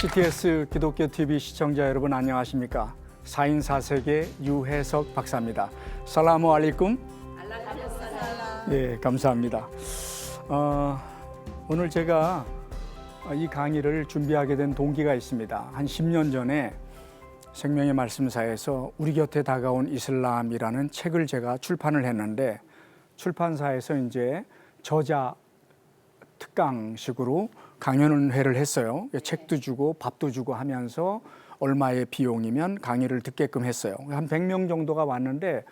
GTS 기독교 TV 시청자 여러분 안녕하십니까? 4인 4색의 유혜석 박사입니다. 살라무 알리쿰. 예, 감사합니다. 오늘 제가 이 강의를 준비하게 된 동기가 있습니다. 한 10년 전에 생명의 말씀사에서 우리 곁에 다가온 이슬람이라는 책을 제가 출판을 했는데 출판사에서 이제 저자 특강식으로 강연회를 했어요. 책도 주고 밥도 주고 하면서 얼마의 비용이면 강의를 듣게끔 했어요. 한 100명 정도가 왔는데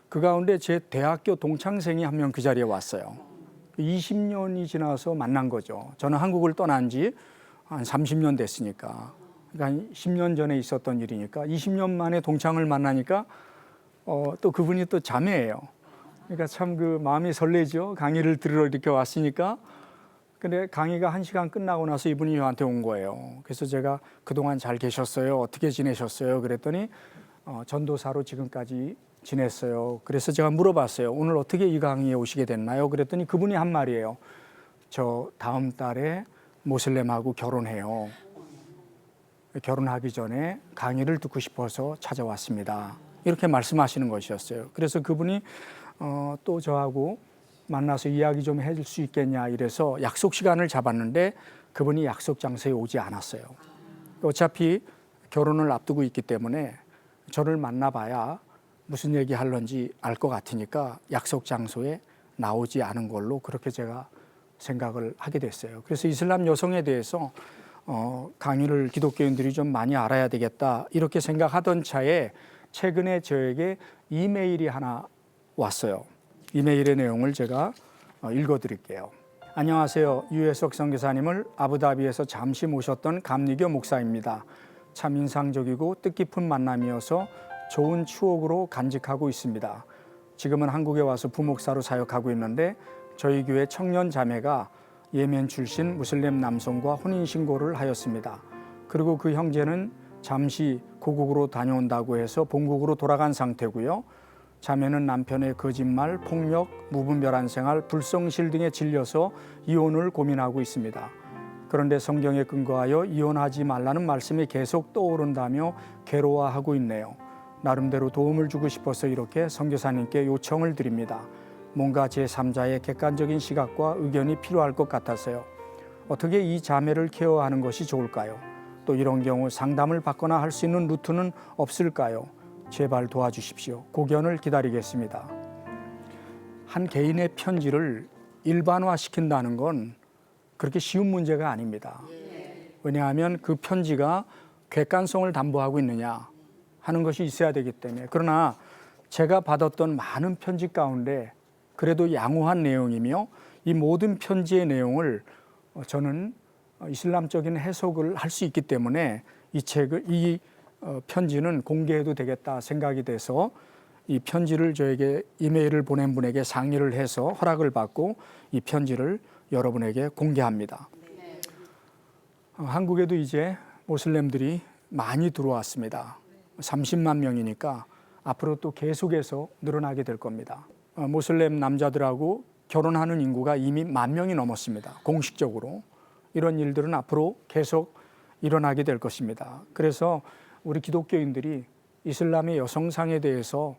그 가운데 제 대학교 동창생이 한 명 그 자리에 왔어요. 20년이 지나서 만난 거죠. 저는 한국을 떠난 지 한 30년 됐으니까. 그러니까 10년 전에 있었던 일이니까 20년 만에 동창을 만나니까 또 그분이 또 자매예요. 그러니까 참 그 마음이 설레죠. 강의를 들으러 이렇게 왔으니까. 근데 강의가 1시간 끝나고 나서 이분이 저한테 온 거예요. 그래서 제가 그동안 잘 계셨어요? 어떻게 지내셨어요? 그랬더니 전도사로 지금까지 지냈어요. 그래서 제가 물어봤어요. 오늘 어떻게 이 강의에 오시게 됐나요? 그랬더니 그분이 한 말이에요. 저 다음 달에 모슬렘하고 결혼해요. 결혼하기 전에 강의를 듣고 싶어서 찾아왔습니다. 이렇게 말씀하시는 것이었어요. 그래서 그분이 또 저하고 만나서 이야기 좀 해줄 수 있겠냐 이래서 약속 시간을 잡았는데 그분이 약속 장소에 오지 않았어요. 어차피 결혼을 앞두고 있기 때문에 저를 만나봐야 무슨 얘기 할런지 알 것 같으니까 약속 장소에 나오지 않은 걸로 그렇게 제가 생각을 하게 됐어요. 그래서 이슬람 여성에 대해서 강의를 기독교인들이 좀 많이 알아야 되겠다 이렇게 생각하던 차에 최근에 저에게 이메일이 하나 왔어요. 이메일의 내용을 제가 읽어드릴게요. 안녕하세요. 유혜석 선교사님을 아부다비에서 잠시 모셨던 감리교 목사입니다. 참 인상적이고 뜻깊은 만남이어서 좋은 추억으로 간직하고 있습니다. 지금은 한국에 와서 부목사로 사역하고 있는데 저희 교회 청년 자매가 예멘 출신 무슬림 남성과 혼인신고를 하였습니다. 그리고 그 형제는 잠시 고국으로 다녀온다고 해서 본국으로 돌아간 상태고요. 자매는 남편의 거짓말, 폭력, 무분별한 생활, 불성실 등에 질려서 이혼을 고민하고 있습니다. 그런데 성경에 근거하여 이혼하지 말라는 말씀이 계속 떠오른다며 괴로워하고 있네요. 나름대로 도움을 주고 싶어서 이렇게 선교사님께 요청을 드립니다. 뭔가 제3자의 객관적인 시각과 의견이 필요할 것 같아서요. 어떻게 이 자매를 케어하는 것이 좋을까요? 또 이런 경우 상담을 받거나 할 수 있는 루트는 없을까요? 제발 도와주십시오. 고견을 기다리겠습니다. 한 개인의 편지를 일반화시킨다는 건 그렇게 쉬운 문제가 아닙니다. 왜냐하면 그 편지가 객관성을 담보하고 있느냐 하는 것이 있어야 되기 때문에. 그러나 제가 받았던 많은 편지 가운데 그래도 양호한 내용이며 이 모든 편지의 내용을 저는 이슬람적인 해석을 할 수 있기 때문에 이 편지는 공개해도 되겠다 생각이 돼서 이 편지를 저에게 이메일을 보낸 분에게 상의를 해서 허락을 받고 이 편지를 여러분에게 공개합니다. 한국에도 이제 모슬렘들이 많이 들어왔습니다. 30만 명이니까 앞으로 또 계속해서 늘어나게 될 겁니다. 모슬렘 남자들하고 결혼하는 인구가 이미 10,000명이 넘었습니다. 공식적으로. 이런 일들은 앞으로 계속 일어나게 될 것입니다. 그래서 우리 기독교인들이 이슬람의 여성상에 대해서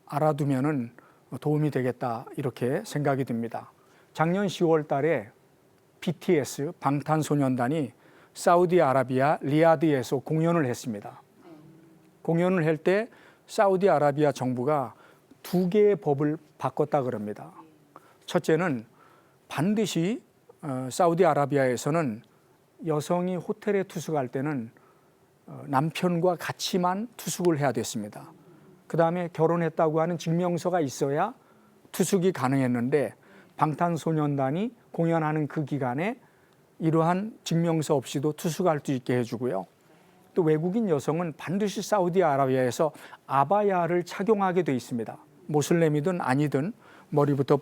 알아두면은 도움이 되겠다 이렇게 생각이 듭니다. 작년 10월 달에 BTS 방탄소년단이 사우디아라비아 리야드에서 공연을 했습니다. 공연을 할 때 사우디아라비아 정부가 2개의 법을 바꿨다 그럽니다. 첫째는 반드시 사우디아라비아에서는 여성이 호텔에 투숙할 때는 남편과 같이만 투숙을 해야 됐습니다. 그 다음에 결혼했다고 하는 증명서가 있어야 투숙이 가능했는데 방탄소년단이 공연하는 그 기간에 이러한 증명서 없이도 투숙할 수 있게 해주고요. 또 외국인 여성은 반드시 사우디아라비아에서 아바야를 착용하게 돼 있습니다. 모슬렘이든 아니든 머리부터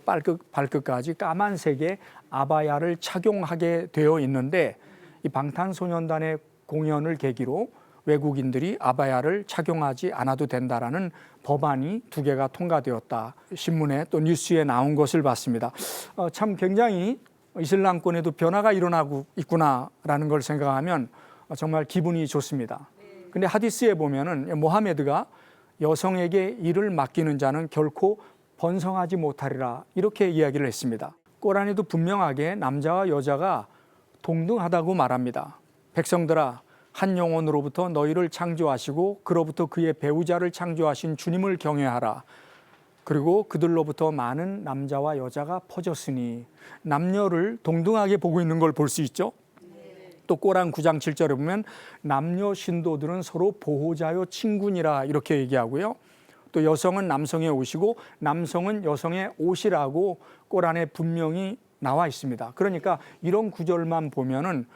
발끝까지 까만색의 아바야를 착용하게 되어 있는데 이 방탄소년단의 공연을 계기로 외국인들이 아바야를 착용하지 않아도 된다라는 법안이 2개가 통과되었다. 신문에 또 뉴스에 나온 것을 봤습니다. 참 굉장히 이슬람권에도 변화가 일어나고 있구나라는 걸 생각하면 정말 기분이 좋습니다. 근데 하디스에 보면은 모하메드가 여성에게 일을 맡기는 자는 결코 번성하지 못하리라 이렇게 이야기를 했습니다. 꼬란에도 분명하게 남자와 여자가 동등하다고 말합니다. 백성들아, 한 영혼으로부터 너희를 창조하시고 그로부터 그의 배우자를 창조하신 주님을 경외하라. 그리고 그들로부터 많은 남자와 여자가 퍼졌으니, 남녀를 동등하게 보고 있는 걸 볼 수 있죠. 또 꼬란 9장 7절에 보면 남녀 신도들은 서로 보호자요 친구니라 이렇게 얘기하고요. 또 여성은 남성의 옷이고 남성은 여성의 옷이라고 꼬란에 분명히 나와 있습니다. 그러니까 이런 구절만 보면은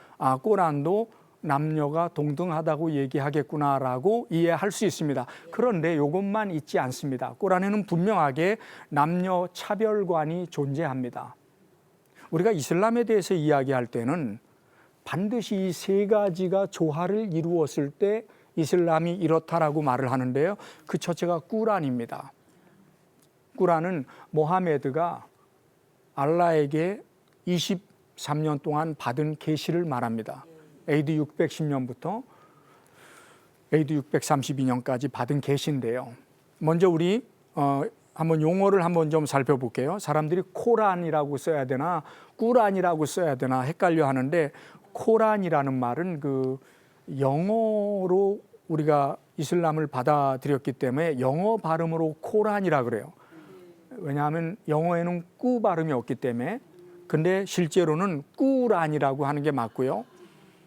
꼬란도 남녀가 동등하다고 얘기하겠구나라고 이해할 수 있습니다. 그런데 이것만 있지 않습니다. 꼬란에는 분명하게 남녀 차별관이 존재합니다. 우리가 이슬람에 대해서 이야기할 때는 반드시 이 세 가지가 조화를 이루었을 때 이슬람이 이렇다라고 말을 하는데요. 그 첫째가 꾸란입니다. 꾸란은 모하메드가 알라에게 23년 동안 받은 계시를 말합니다. AD 610년부터 AD 632년까지 받은 계시인데요. 먼저 우리 한번 용어를 한번 좀 살펴볼게요. 사람들이 코란이라고 써야 되나 꾸란이라고 써야 되나 헷갈려 하는데, 코란이라는 말은 그 영어로 우리가 이슬람을 받아들였기 때문에 영어 발음으로 코란이라 그래요. 왜냐하면 영어에는 꾸 발음이 없기 때문에. 근데 실제로는 꾸란이라고 하는 게 맞고요.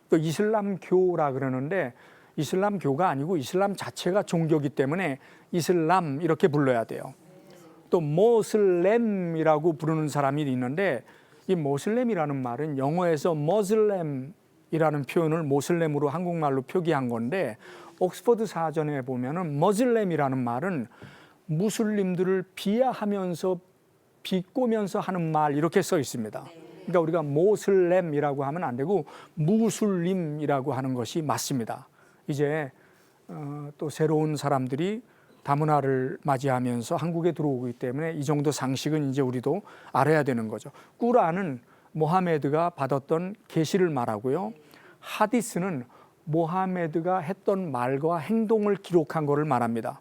또 이슬람교라 그러는데 이슬람교가 아니고 이슬람 자체가 종교이기 때문에 이슬람 이렇게 불러야 돼요. 또 모슬렘이라고 부르는 사람이 있는데, 이 모슬렘이라는 말은 영어에서 머슬렘이라는 표현을 모슬렘으로 한국말로 표기한 건데, 옥스퍼드 사전에 보면은 머슬렘이라는 말은 무슬림들을 비하하면서 비꼬면서 하는 말 이렇게 써 있습니다. 그러니까 우리가 모슬렘이라고 하면 안 되고 무슬림이라고 하는 것이 맞습니다. 이제 또 새로운 사람들이 다문화를 맞이하면서 한국에 들어오기 때문에 이 정도 상식은 이제 우리도 알아야 되는 거죠. 꾸란은 모하메드가 받았던 계시를 말하고요. 하디스는 모하메드가 했던 말과 행동을 기록한 것을 말합니다.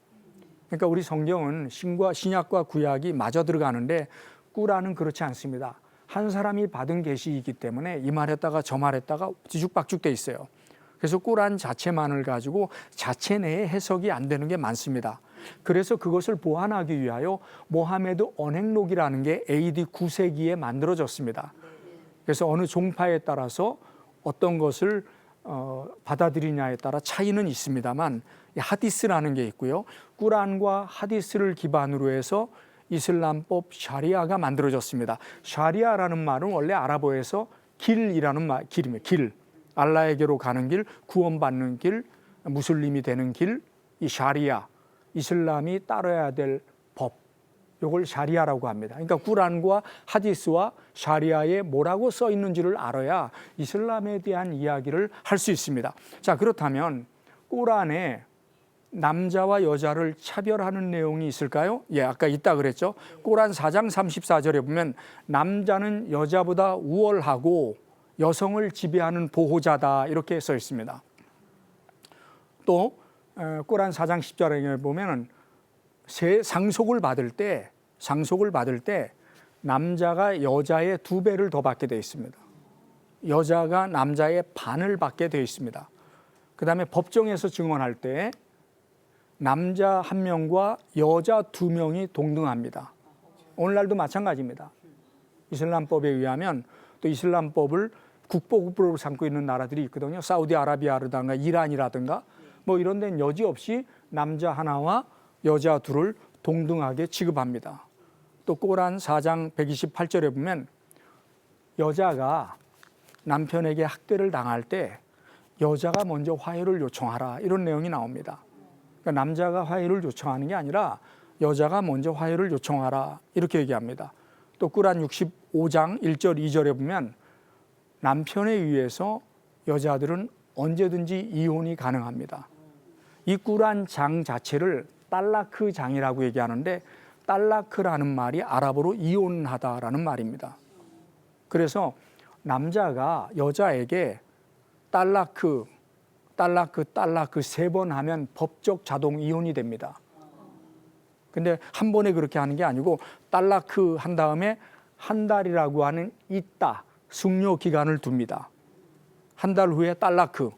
그러니까 우리 성경은 신약과 구약이 마저 들어가는데 꾸란은 그렇지 않습니다. 한 사람이 받은 계시이기 때문에 이 말했다가 저 말했다가 뒤죽박죽 돼 있어요. 그래서 꾸란 자체만을 가지고 자체 내에 해석이 안 되는 게 많습니다. 그래서 그것을 보완하기 위하여 모하메드 언행록이라는 게 AD 9세기에 만들어졌습니다. 그래서 어느 종파에 따라서 어떤 것을 받아들이냐에 따라 차이는 있습니다만 하디스라는 게 있고요. 꾸란과 하디스를 기반으로 해서 이슬람법 샤리아가 만들어졌습니다. 샤리아라는 말은 원래 아랍어에서 길이라는 길입니다. 길, 알라에게로 가는 길, 구원받는 길, 무슬림이 되는 길, 이 샤리아, 이슬람이 따라야 될 법, 이걸 샤리아라고 합니다. 그러니까 꾸란과 하디스와 샤리아에 뭐라고 써 있는지를 알아야 이슬람에 대한 이야기를 할 수 있습니다. 자, 그렇다면 꾸란에 남자와 여자를 차별하는 내용이 있을까요? 예, 아까 있다 그랬죠. 꾸란 4장 34절에 보면 남자는 여자보다 우월하고 여성을 지배하는 보호자다 이렇게 써 있습니다. 또 꾸란 4장 10절에 보면은 상속을 받을 때 남자가 여자의 2배를 더 받게 되어 있습니다. 여자가 남자의 반을 받게 되어 있습니다. 그다음에 법정에서 증언할 때 남자 1명과 여자 2명이 동등합니다. 오늘날도 마찬가지입니다. 이슬람법에 의하면 또 이슬람법을 국보급으로 삼고 있는 나라들이 있거든요. 사우디아라비아라든가 이란이라든가 뭐 이런 데는 여지없이 남자 하나와 여자 2를 동등하게 취급합니다. 또 꾸란 4장 128절에 보면 여자가 남편에게 학대를 당할 때 여자가 먼저 화해를 요청하라 이런 내용이 나옵니다. 그러니까 남자가 화해를 요청하는 게 아니라 여자가 먼저 화해를 요청하라 이렇게 얘기합니다. 또 꾸란 65장 1절 2절에 보면 남편에 의해서 여자들은 언제든지 이혼이 가능합니다. 이 꾸란 장 자체를 딸라크 장이라고 얘기하는데 딸라크라는 말이 아랍어로 이혼하다라는 말입니다. 그래서 남자가 여자에게 딸라크, 딸라크 세 번 하면 법적 자동 이혼이 됩니다. 근데 한 번에 그렇게 하는 게 아니고 딸라크 한 다음에 한 달이라고 하는 있다 숙려 기간을 둡니다. 한 달 후에 딸라크,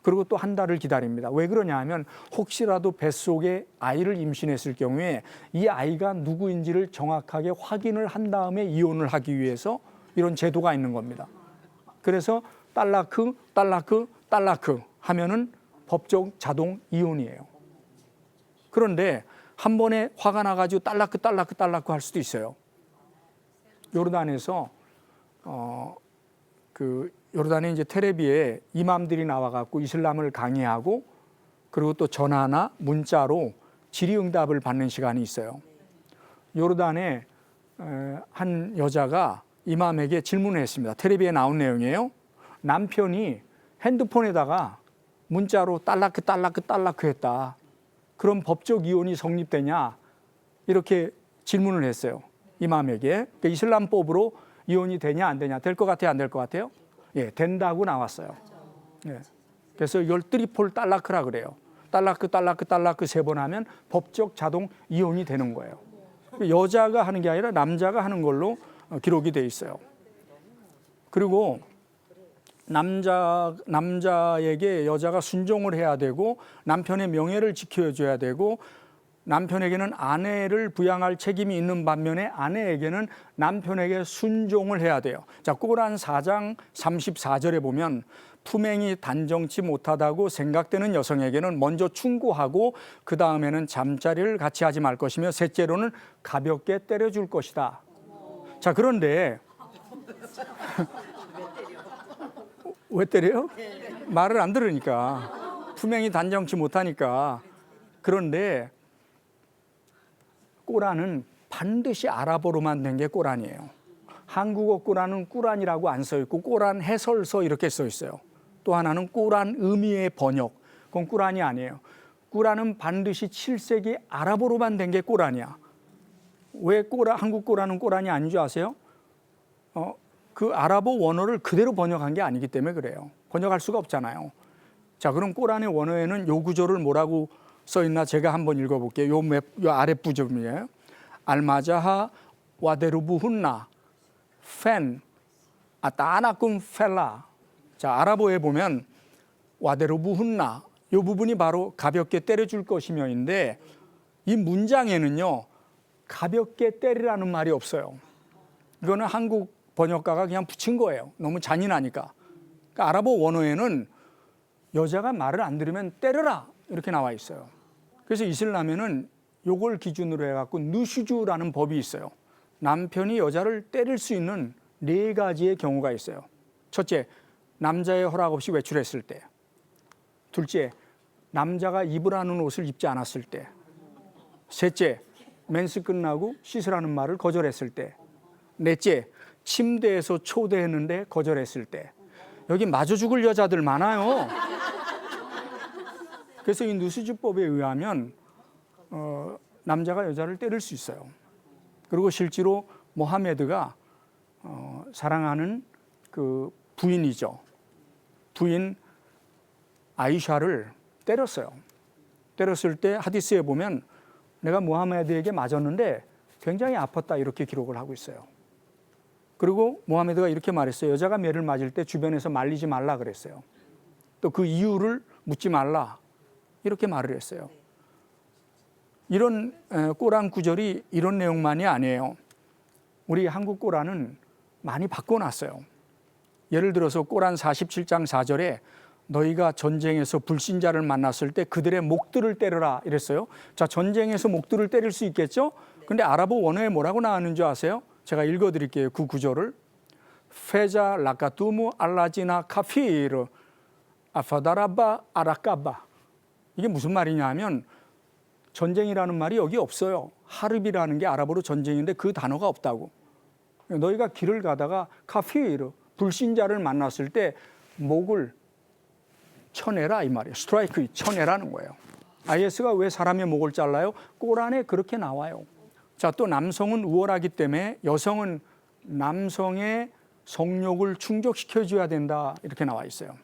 그리고 또 한 달을 기다립니다. 왜 그러냐 하면 혹시라도 뱃속에 아이를 임신했을 경우에 이 아이가 누구인지를 정확하게 확인을 한 다음에 이혼을 하기 위해서 이런 제도가 있는 겁니다. 그래서 딸라크 하면은 법적 자동 이혼이에요. 그런데 한 번에 화가 나가지고 딸라크 할 수도 있어요. 요르단에서 요르단에 이제 텔레비에 이맘들이 나와갖고 이슬람을 강의하고 그리고 또 전화나 문자로 질의응답을 받는 시간이 있어요. 요르단에 한 여자가 이맘에게 질문을 했습니다. 텔레비에 나온 내용이에요. 남편이 핸드폰에다가 문자로 딸라크 했다. 그럼 법적 이혼이 성립되냐? 이렇게 질문을 했어요. 이맘에게. 그러니까 이슬람법으로 이혼이 되냐 안 되냐? 될 것 같아요? 안 될 것 같아요? 예, 된다고 나왔어요. 예. 그래서 이걸 트리폴 딸라크라 그래요. 딸라크 세 번 하면 법적 자동 이혼이 되는 거예요. 여자가 하는 게 아니라 남자가 하는 걸로 기록이 돼 있어요. 그리고 남자에게 여자가 순종을 해야 되고 남편의 명예를 지켜줘야 되고 남편에게는 아내를 부양할 책임이 있는 반면에 아내에게는 남편에게 순종을 해야 돼요. 자, 꼬란 4장 34절에 보면 품행이 단정치 못하다고 생각되는 여성에게는 먼저 충고하고 그 다음에는 잠자리를 같이 하지 말 것이며 셋째로는 가볍게 때려줄 것이다. 자, 그런데 왜 때려요? 말을 안 들으니까. 품행이 단정치 못하니까. 그런데 꼬란은 반드시 아랍어로만 된 게 꼬란이에요. 한국어 꼬란은 꾸란이라고 안 써 있고 꼬란 해설서 이렇게 써 있어요. 또 하나는 꼬란 의미의 번역. 그건 꾸란이 아니에요. 꾸란은 반드시 7세기 아랍어로만 된 게 꼬란이야. 왜 한국 꼬란은 꼬란이 아닌 줄 아세요? 그 아랍어 원어를 그대로 번역한 게 아니기 때문에 그래요. 번역할 수가 없잖아요. 자, 그럼 꼬란의 원어에는 요 구조를 뭐라고 써 있나 제가 한번 읽어볼게요. 요 아랫부분이에요. 알마자하 와데루부훈나 펜 아따나쿰 펠라. 자, 아랍어에 보면 와데루부훈나 요 부분이 바로 가볍게 때려줄 것이며인데 이 문장에는요 가볍게 때리라는 말이 없어요. 이거는 한국 번역가가 그냥 붙인 거예요. 너무 잔인하니까. 그러니까 아랍어 원어에는 여자가 말을 안 들으면 때려라 이렇게 나와 있어요. 그래서 이슬람에는 요걸 기준으로 해갖고 누슈주라는 법이 있어요. 남편이 여자를 때릴 수 있는 4가지의 경우가 있어요. 첫째, 남자의 허락 없이 외출했을 때. 둘째, 남자가 입으라는 옷을 입지 않았을 때. 셋째, 맨스 끝나고 씻으라는 말을 거절했을 때. 넷째, 침대에서 초대했는데 거절했을 때. 여기 마저 죽을 여자들 많아요. 그래서 이 누슈주법에 의하면 남자가 여자를 때릴 수 있어요. 그리고 실제로 모하메드가 사랑하는 그 부인이죠. 부인 아이샤를 때렸어요. 때렸을 때 하디스에 보면 내가 모하메드에게 맞았는데 굉장히 아팠다 이렇게 기록을 하고 있어요. 그리고 모하메드가 이렇게 말했어요. 여자가 매를 맞을 때 주변에서 말리지 말라 그랬어요. 또 그 이유를 묻지 말라 이렇게 말을 했어요. 이런 꼬란 구절이 이런 내용만이 아니에요. 우리 한국 꼬란은 많이 바꿔놨어요. 예를 들어서 꼬란 47장 4절에 너희가 전쟁에서 불신자를 만났을 때 그들의 목들을 때려라 이랬어요. 자, 전쟁에서 목들을 때릴 수 있겠죠? 근데 아랍어 원어에 뭐라고 나왔는 줄 아세요? 제가 읽어드릴게요. 그 구절을. 페자 라카투무 알라지나 카피르 아파다라바 아라까바. 이게 무슨 말이냐 하면 전쟁이라는 말이 여기 없어요. 하르비라는 게 아랍어로 전쟁인데 그 단어가 없다고. 너희가 길을 가다가 카피르 불신자를 만났을 때 목을 쳐내라 이 말이에요. 스트라이크 쳐내라는 거예요. IS가 왜 사람의 목을 잘라요? 꼬란에 그렇게 나와요. 자, 또 남성은 우월하기 때문에 여성은 남성의 성욕을 충족시켜줘야 된다 이렇게 나와 있어요.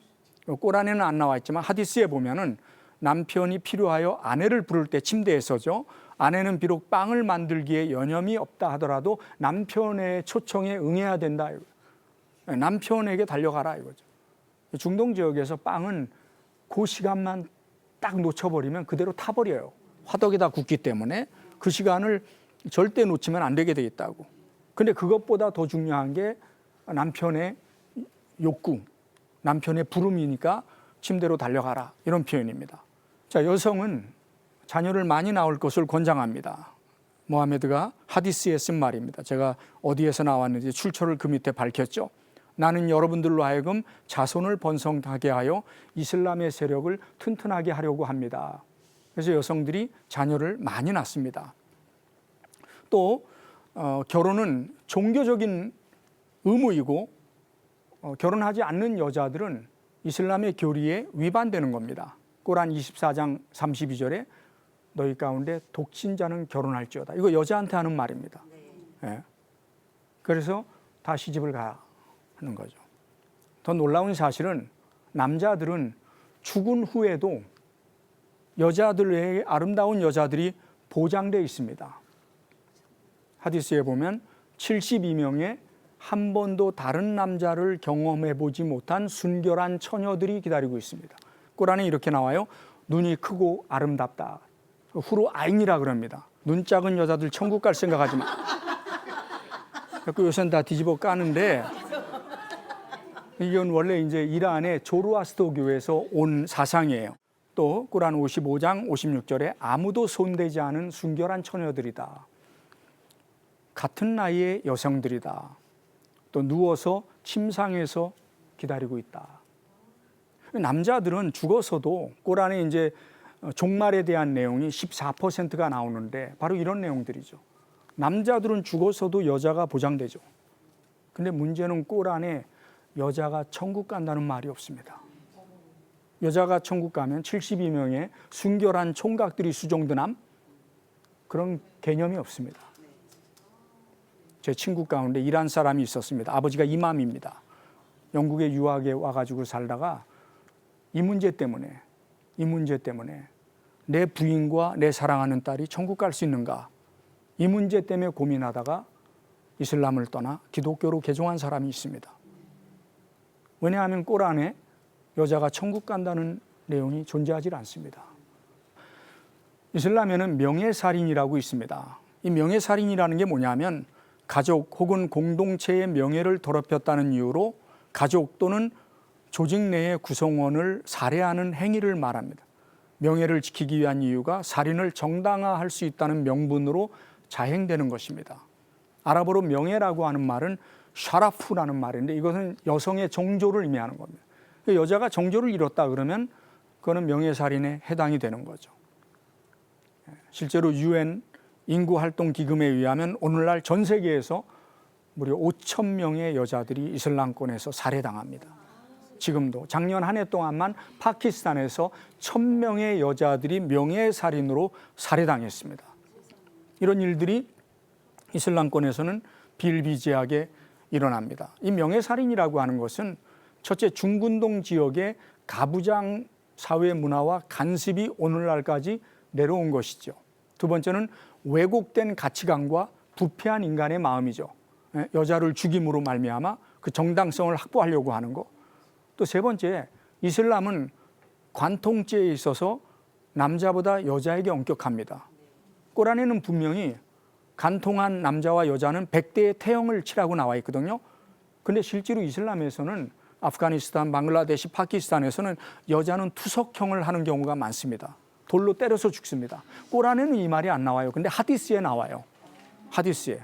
꼬란에는 안 나와 있지만 하디스에 보면은 남편이 필요하여 아내를 부를 때 침대에서죠. 아내는 비록 빵을 만들기에 여념이 없다 하더라도 남편의 초청에 응해야 된다. 남편에게 달려가라 이거죠. 중동 지역에서 빵은 그 시간만 딱 놓쳐버리면 그대로 타버려요. 화덕에다 굽기 때문에 그 시간을 절대 놓치면 안 되게 돼 있다고. 근데 그것보다 더 중요한 게 남편의 욕구, 남편의 부름이니까 침대로 달려가라 이런 표현입니다. 자, 여성은 자녀를 많이 낳을 것을 권장합니다. 모하메드가 하디스에 쓴 말입니다. 제가 어디에서 나왔는지 출처를 그 밑에 밝혔죠. 나는 여러분들로 하여금 자손을 번성하게 하여 이슬람의 세력을 튼튼하게 하려고 합니다. 그래서 여성들이 자녀를 많이 낳습니다. 또 결혼은 종교적인 의무이고 결혼하지 않는 여자들은 이슬람의 교리에 위반되는 겁니다. 꾸란 24장 32절에 너희 가운데 독신자는 결혼할지어다. 이거 여자한테 하는 말입니다. 네. 그래서 다 시집을 가야 하는 거죠. 더 놀라운 사실은 남자들은 죽은 후에도 여자들에게 아름다운 여자들이 보장되어 있습니다. 하디스에 보면 72명의 한 번도 다른 남자를 경험해 보지 못한 순결한 처녀들이 기다리고 있습니다. 꾸란에 이렇게 나와요. 눈이 크고 아름답다. 후로 아인이라 그럽니다. 눈 작은 여자들 천국 갈 생각하지 마. 요새는 다 뒤집어 까는데 이건 원래 이제 이란의 조로아스터교에서 온 사상이에요. 또 꾸란 55장 56절에 아무도 손대지 않은 순결한 처녀들이다. 같은 나이의 여성들이다. 또 누워서 침상에서 기다리고 있다. 남자들은 죽어서도 꾸란에 이제 종말에 대한 내용이 14%가 나오는데 바로 이런 내용들이죠. 남자들은 죽어서도 여자가 보장되죠. 근데 문제는 꾸란에 여자가 천국 간다는 말이 없습니다. 여자가 천국 가면 72명의 순결한 총각들이 수종드남? 그런 개념이 없습니다. 제 친구 가운데 이란 사람이 있었습니다. 아버지가 이맘입니다. 영국에 유학에 와가지고 살다가 이 문제 때문에 내 부인과 내 사랑하는 딸이 천국 갈 수 있는가? 이 문제 때문에 고민하다가 이슬람을 떠나 기독교로 개종한 사람이 있습니다. 왜냐하면 꾸란에 여자가 천국 간다는 내용이 존재하지 않습니다. 이슬람에는 명예살인이라고 있습니다. 이 명예살인이라는 게 뭐냐면 가족 혹은 공동체의 명예를 더럽혔다는 이유로 가족 또는 조직 내의 구성원을 살해하는 행위를 말합니다. 명예를 지키기 위한 이유가 살인을 정당화할 수 있다는 명분으로 자행되는 것입니다. 아랍어로 명예라고 하는 말은 샤라프라는 말인데 이것은 여성의 정조를 의미하는 겁니다. 여자가 정조를 잃었다 그러면 그거는 명예살인에 해당이 되는 거죠. 실제로 UN 인구활동기금에 의하면 오늘날 전 세계에서 무려 5,000명의 여자들이 이슬람권에서 살해당합니다. 지금도 작년 한 해 동안만 파키스탄에서 1,000명의 여자들이 명예살인으로 살해당했습니다. 이런 일들이 이슬람권에서는 비일비재하게 일어납니다. 이 명예살인이라고 하는 것은 첫째 중군동 지역의 가부장 사회 문화와 간섭이 오늘날까지 내려온 것이죠. 두 번째는 왜곡된 가치관과 부패한 인간의 마음이죠. 여자를 죽임으로 말미암아 그 정당성을 확보하려고 하는 것. 또 세 번째, 이슬람은 관통죄에 있어서 남자보다 여자에게 엄격합니다. 꾸란에는 분명히 간통한 남자와 여자는 100대의 태형을 치라고 나와 있거든요. 근데 실제로 이슬람에서는 아프가니스탄, 방글라데시, 파키스탄에서는 여자는 투석형을 하는 경우가 많습니다. 돌로 때려서 죽습니다. 꾸란에는 이 말이 안 나와요. 근데 하디스에 나와요. 하디스에.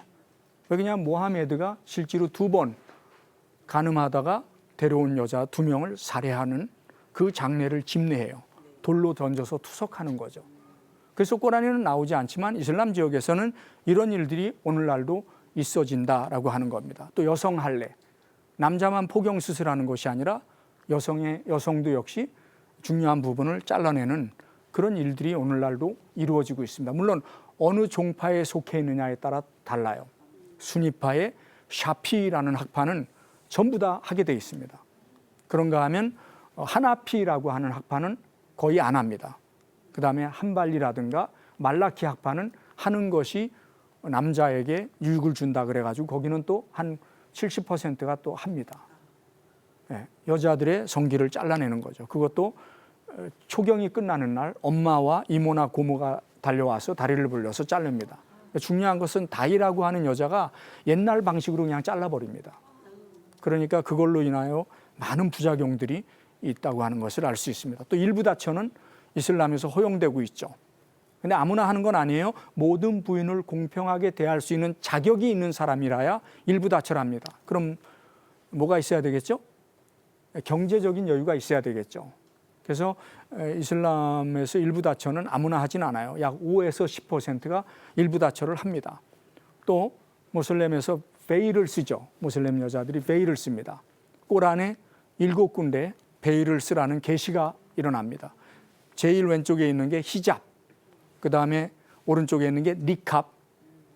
왜냐하면 모하메드가 실제로 2번 간음하다가 데려온 여자 2명을 살해하는 그 장례를 집례해요. 돌로 던져서 투석하는 거죠. 그래서 꾸란에는 나오지 않지만 이슬람 지역에서는 이런 일들이 오늘날도 있어진다라고 하는 겁니다. 또 여성 할례. 남자만 포경 수술하는 것이 아니라 여성도 역시 중요한 부분을 잘라내는 그런 일들이 오늘날도 이루어지고 있습니다. 물론 어느 종파에 속해 있느냐에 따라 달라요. 수니파의 샤피라는 학파는 전부 다 하게 돼 있습니다. 그런가 하면 하나피라고 하는 학파는 거의 안 합니다. 그다음에 한발리라든가 말라키 학파는 하는 것이 남자에게 유익을 준다 그래가지고 거기는 또 한 70%가 또 합니다. 예, 여자들의 성기를 잘라내는 거죠. 그것도 초경이 끝나는 날 엄마와 이모나 고모가 달려와서 다리를 불려서 자릅니다. 중요한 것은 다이라고 하는 여자가 옛날 방식으로 그냥 잘라버립니다. 그러니까 그걸로 인하여 많은 부작용들이 있다고 하는 것을 알 수 있습니다. 또 일부 다처는 이슬람에서 허용되고 있죠. 근데 아무나 하는 건 아니에요. 모든 부인을 공평하게 대할 수 있는 자격이 있는 사람이라야 일부 다처를 합니다. 그럼 뭐가 있어야 되겠죠? 경제적인 여유가 있어야 되겠죠. 그래서 이슬람에서 일부 다처는 아무나 하진 않아요. 약 5에서 10%가 일부 다처를 합니다. 또 모슬렘에서 베일을 쓰죠. 모슬렘 여자들이 베일을 씁니다. 꼬란에 7군데 베일을 쓰라는 계시가 일어납니다. 제일 왼쪽에 있는 게 히잡, 그 다음에 오른쪽에 있는 게 니캅,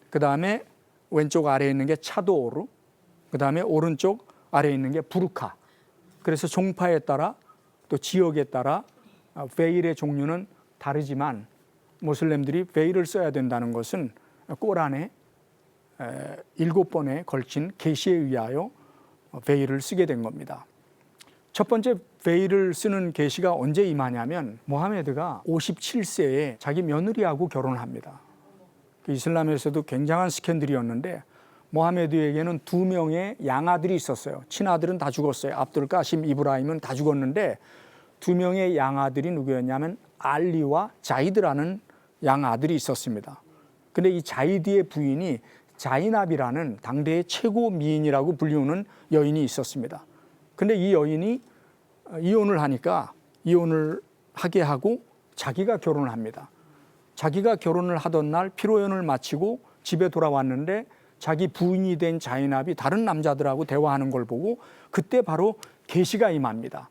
그 다음에 왼쪽 아래에 있는 게 차도오르, 그 다음에 오른쪽 아래에 있는 게 부르카. 그래서 종파에 따라 또 지역에 따라 베일의 종류는 다르지만 모슬렘들이 베일을 써야 된다는 것은 꼬란에 7번에 걸친 계시에 의하여 베일을 쓰게 된 겁니다. 첫 번째 베일을 쓰는 계시가 언제 임하냐면 모하메드가 57세에 자기 며느리하고 결혼을 합니다. 이슬람에서도 굉장한 스캔들이었는데 모하메드에게는 2명의 양아들이 있었어요. 친아들은 다 죽었어요. 압둘 까심, 이브라임은 다 죽었는데 2명의 양아들이 누구였냐면 알리와 자이드라는 양아들이 있었습니다. 근데 이 자이드의 부인이 자이납이라는 당대의 최고 미인이라고 불리우는 여인이 있었습니다. 근데 이 여인이 이혼을 하니까 이혼을 하게 하고 자기가 결혼을 합니다. 자기가 결혼을 하던 날 피로연을 마치고 집에 돌아왔는데 자기 부인이 된 자이납이 다른 남자들하고 대화하는 걸 보고 그때 바로 계시가 임합니다.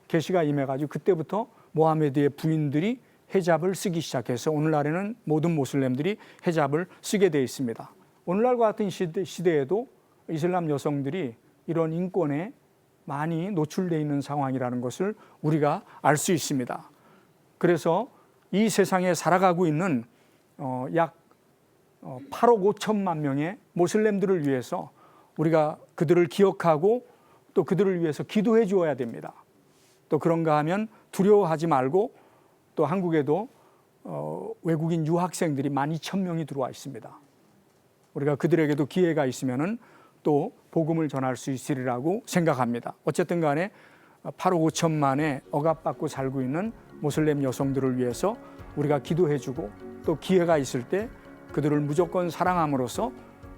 계시가 임해가지고 그때부터 모하메드의 부인들이 헤잡을 쓰기 시작해서 오늘날에는 모든 모슬렘들이 헤잡을 쓰게 되어 있습니다. 오늘날과 같은 시대에도 이슬람 여성들이 이런 인권에 많이 노출되어 있는 상황이라는 것을 우리가 알 수 있습니다. 그래서 이 세상에 살아가고 있는 약 8억 5천만 명의 모슬렘들을 위해서 우리가 그들을 기억하고 또 그들을 위해서 기도해 주어야 됩니다. 또 그런가 하면 두려워하지 말고 또 한국에도 외국인 유학생들이 12,000명이 들어와 있습니다. 우리가 그들에게도 기회가 있으면은 또 복음을 전할 수 있으리라고 생각합니다. 어쨌든 간에 8억 5천만에 억압받고 살고 있는 모슬렘 여성들을 위해서 우리가 기도해주고 또 기회가 있을 때 그들을 무조건 사랑함으로써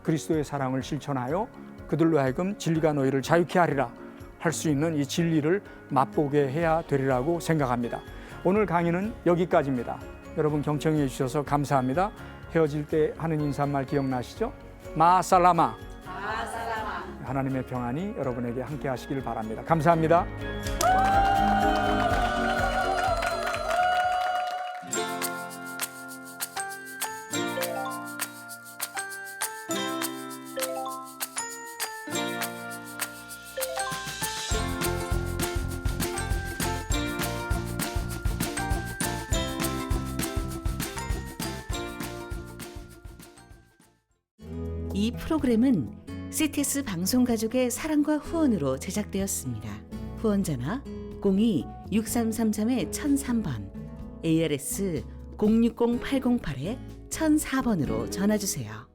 그리스도의 사랑을 실천하여 그들로 하여금 진리가 너희를 자유케 하리라 할 수 있는 이 진리를 맛보게 해야 되리라고 생각합니다. 오늘 강의는 여기까지입니다. 여러분 경청해 주셔서 감사합니다. 헤어질 때 하는 인사말 기억나시죠? 마살라마. 하나님의 평안이 여러분에게 함께 하시길 바랍니다. 감사합니다. 이 프로그램은 CTS 방송가족의 사랑과 후원으로 제작되었습니다. 후원전화 02-6333-1003번, ARS 060-808-1004번으로 전화주세요.